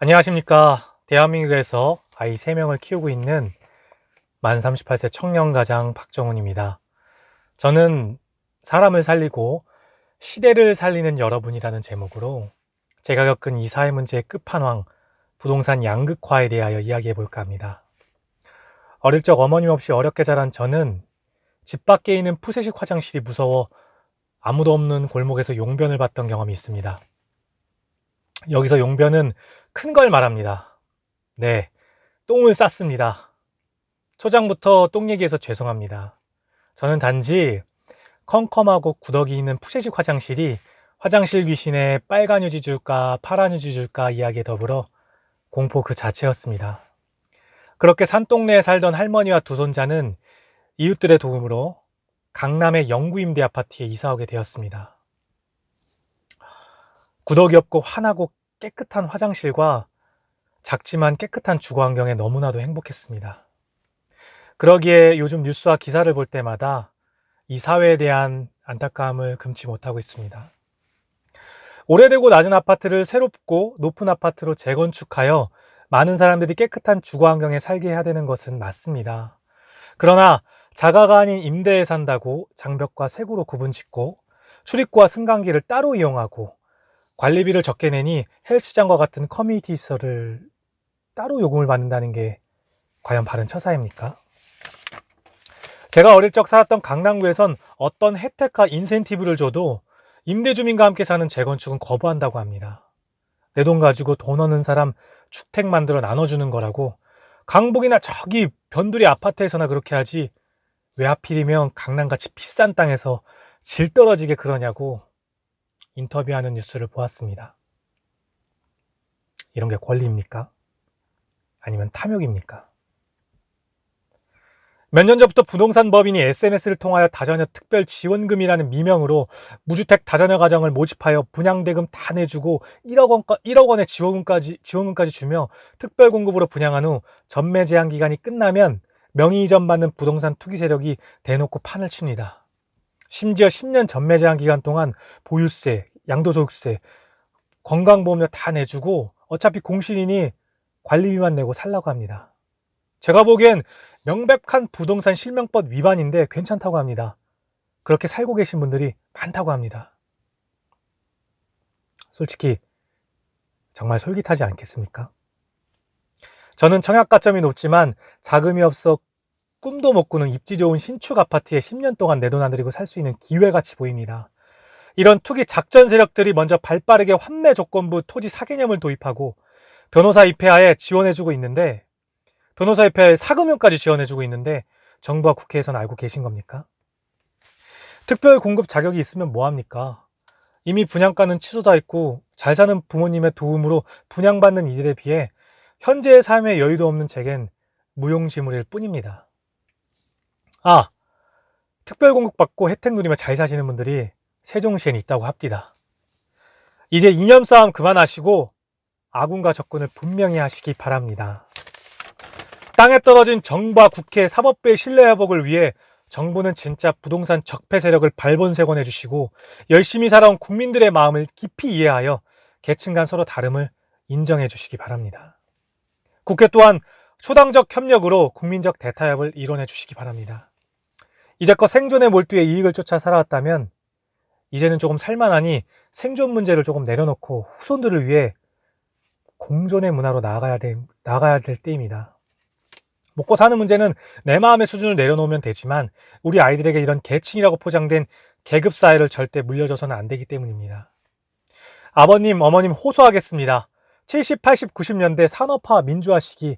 안녕하십니까. 대한민국에서 아이 3명을 키우고 있는 만 38세 청년가장 박정훈입니다. 저는 사람을 살리고 시대를 살리는 여러분이라는 제목으로 제가 겪은 이 사회 문제의 끝판왕, 부동산 양극화에 대하여 이야기해 볼까 합니다. 어릴 적 어머님 없이 어렵게 자란 저는 집 밖에 있는 푸세식 화장실이 무서워 아무도 없는 골목에서 용변을 봤던 경험이 있습니다. 여기서 용변은 큰 걸 말합니다. 네, 똥을 쌌습니다. 초장부터 똥 얘기해서 죄송합니다. 저는 단지 컴컴하고 구더기 있는 푸세식 화장실이 화장실 귀신의 빨간 휴지 줄까 파란 휴지 줄까 이야기에 더불어 공포 그 자체였습니다. 그렇게 산동네에 살던 할머니와 두 손자는 이웃들의 도움으로 강남의 영구임대 아파트에 이사오게 되었습니다. 구더기 없고 환하고 깨끗한 화장실과 작지만 깨끗한 주거 환경에 너무나도 행복했습니다. 그러기에 요즘 뉴스와 기사를 볼 때마다 이 사회에 대한 안타까움을 금치 못하고 있습니다. 오래되고 낮은 아파트를 새롭고 높은 아파트로 재건축하여 많은 사람들이 깨끗한 주거 환경에 살게 해야 되는 것은 맞습니다. 그러나 자가가 아닌 임대에 산다고 장벽과 세구로 구분 짓고 출입구와 승강기를 따로 이용하고 관리비를 적게 내니 헬스장과 같은 커뮤니티 시설을 따로 요금을 받는다는 게 과연 바른 처사입니까? 제가 어릴 적 살았던 강남구에선 어떤 혜택과 인센티브를 줘도 임대주민과 함께 사는 재건축은 거부한다고 합니다. 내 돈 가지고 돈 얻는 사람 주택 만들어 나눠주는 거라고, 강북이나 저기 변두리 아파트에서나 그렇게 하지 왜 하필이면 강남같이 비싼 땅에서 질 떨어지게 그러냐고 인터뷰하는 뉴스를 보았습니다. 이런 게 권리입니까? 아니면 탐욕입니까? 몇 년 전부터 부동산 법인이 SNS를 통하여 다자녀 특별 지원금이라는 미명으로 무주택 다자녀 가정을 모집하여 분양대금 다 내주고 1억 원의 지원금까지 주며 특별 공급으로 분양한 후 전매 제한 기간이 끝나면 명의 이전 받는 부동산 투기 세력이 대놓고 판을 칩니다. 심지어 10년 전매 제한 기간 동안 보유세, 양도소득세, 건강보험료 다 내주고 어차피 공실이니 관리비만 내고 살라고 합니다. 제가 보기엔 명백한 부동산 실명법 위반인데 괜찮다고 합니다. 그렇게 살고 계신 분들이 많다고 합니다. 솔직히 정말 솔깃하지 않겠습니까? 저는 청약가점이 높지만 자금이 없어 꿈도 못 꾸는 입지 좋은 신축 아파트에 10년 동안 내 돈 안 들이고 살 수 있는 기회같이 보입니다. 이런 투기 작전 세력들이 먼저 발빠르게 환매 조건부 토지 사개념을 도입하고 변호사 입회하에 지원해주고 있는데, 변호사 협회에 사금융까지 지원해주고 있는데 정부와 국회에서는 알고 계신 겁니까? 특별 공급 자격이 있으면 뭐합니까? 이미 분양가는 치솟아 있고 잘 사는 부모님의 도움으로 분양받는 이들에 비해 현재의 삶의 여유도 없는 제겐 무용지물일 뿐입니다. 특별 공급 받고 혜택 누리며 잘 사시는 분들이 세종시엔 있다고 합디다. 이제 이념 싸움 그만하시고 아군과 적군을 분명히 하시기 바랍니다. 땅에 떨어진 정부와 국회, 사법부의 신뢰 회복을 위해 정부는 진짜 부동산 적폐 세력을 발본색원해 주시고 열심히 살아온 국민들의 마음을 깊이 이해하여 계층 간 서로 다름을 인정해 주시기 바랍니다. 국회 또한 초당적 협력으로 국민적 대타협을 이뤄내 주시기 바랍니다. 이제껏 생존에 몰두해 이익을 쫓아 살아왔다면 이제는 조금 살만하니 생존 문제를 조금 내려놓고 후손들을 위해 공존의 문화로 나아가야 될 때입니다. 먹고 사는 문제는 내 마음의 수준을 내려놓으면 되지만 우리 아이들에게 이런 계층이라고 포장된 계급 사회를 절대 물려줘서는 안 되기 때문입니다. 아버님, 어머님 호소하겠습니다. 70, 80, 90년대 산업화 민주화 시기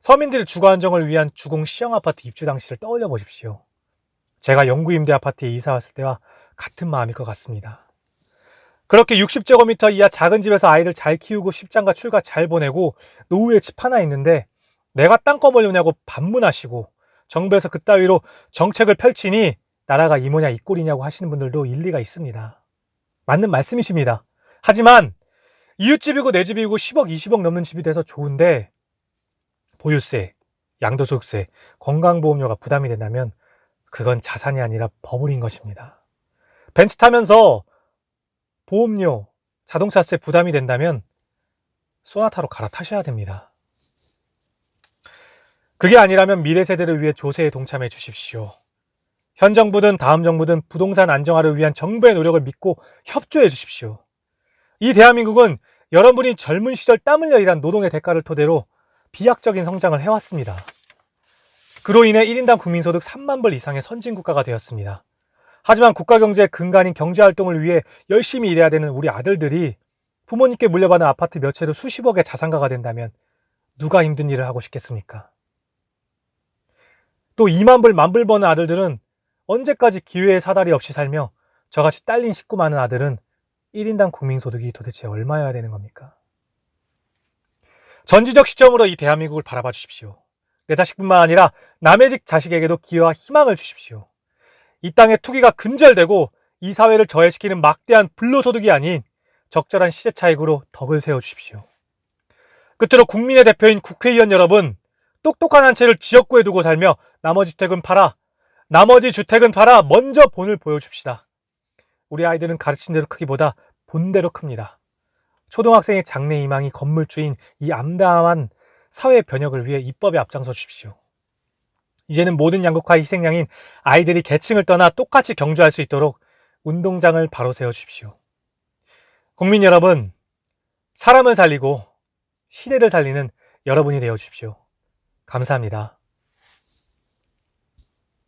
서민들의 주거 안정을 위한 주공 시형 아파트 입주 당시를 떠올려 보십시오. 제가 영구임대 아파트에 이사 왔을 때와 같은 마음일 것 같습니다. 그렇게 60제곱미터 이하 작은 집에서 아이들 잘 키우고 십장가 출가 잘 보내고 노후에 집 하나 있는데 내가 땅 꺼보려냐고 반문하시고 정부에서 그따위로 정책을 펼치니 나라가 이 모냐 이 꼴이냐고 하시는 분들도 일리가 있습니다. 맞는 말씀이십니다. 하지만 이웃집이고 내 집이고 10억, 20억 넘는 집이 돼서 좋은데 보유세, 양도소득세, 건강보험료가 부담이 된다면 그건 자산이 아니라 버블인 것입니다. 벤츠 타면서 보험료, 자동차세 부담이 된다면 소나타로 갈아타셔야 됩니다. 그게 아니라면 미래 세대를 위해 조세에 동참해 주십시오. 현 정부든 다음 정부든 부동산 안정화를 위한 정부의 노력을 믿고 협조해 주십시오. 이 대한민국은 여러분이 젊은 시절 땀 흘려 일한 노동의 대가를 토대로 비약적인 성장을 해왔습니다. 그로 인해 1인당 국민소득 3만 불 이상의 선진국가가 되었습니다. 하지만 국가경제의 근간인 경제활동을 위해 열심히 일해야 되는 우리 아들들이 부모님께 물려받은 아파트 몇 채로 수십억의 자산가가 된다면 누가 힘든 일을 하고 싶겠습니까? 또 2만 불, 만 불 버는 아들들은 언제까지 기회의 사다리 없이 살며 저같이 딸린 식구 많은 아들은 1인당 국민소득이 도대체 얼마여야 되는 겁니까? 전지적 시점으로 이 대한민국을 바라봐 주십시오. 내 자식뿐만 아니라 남의 집 자식에게도 기회와 희망을 주십시오. 이 땅에 투기가 근절되고 이 사회를 저해시키는 막대한 불로소득이 아닌 적절한 시세 차익으로 덕을 세워 주십시오. 끝으로 국민의 대표인 국회의원 여러분, 똑똑한 한 채를 지역구에 두고 살며 나머지 주택은 팔아 먼저 본을 보여줍시다. 우리 아이들은 가르친 대로 크기보다 본대로 큽니다. 초등학생의 장래 희망이 건물주인 이 암담한 사회 변혁을 위해 입법에 앞장서 주십시오. 이제는 모든 양극화의 희생양인 아이들이 계층을 떠나 똑같이 경주할 수 있도록 운동장을 바로 세워 주십시오. 국민 여러분, 사람을 살리고 시대를 살리는 여러분이 되어 주십시오. 감사합니다.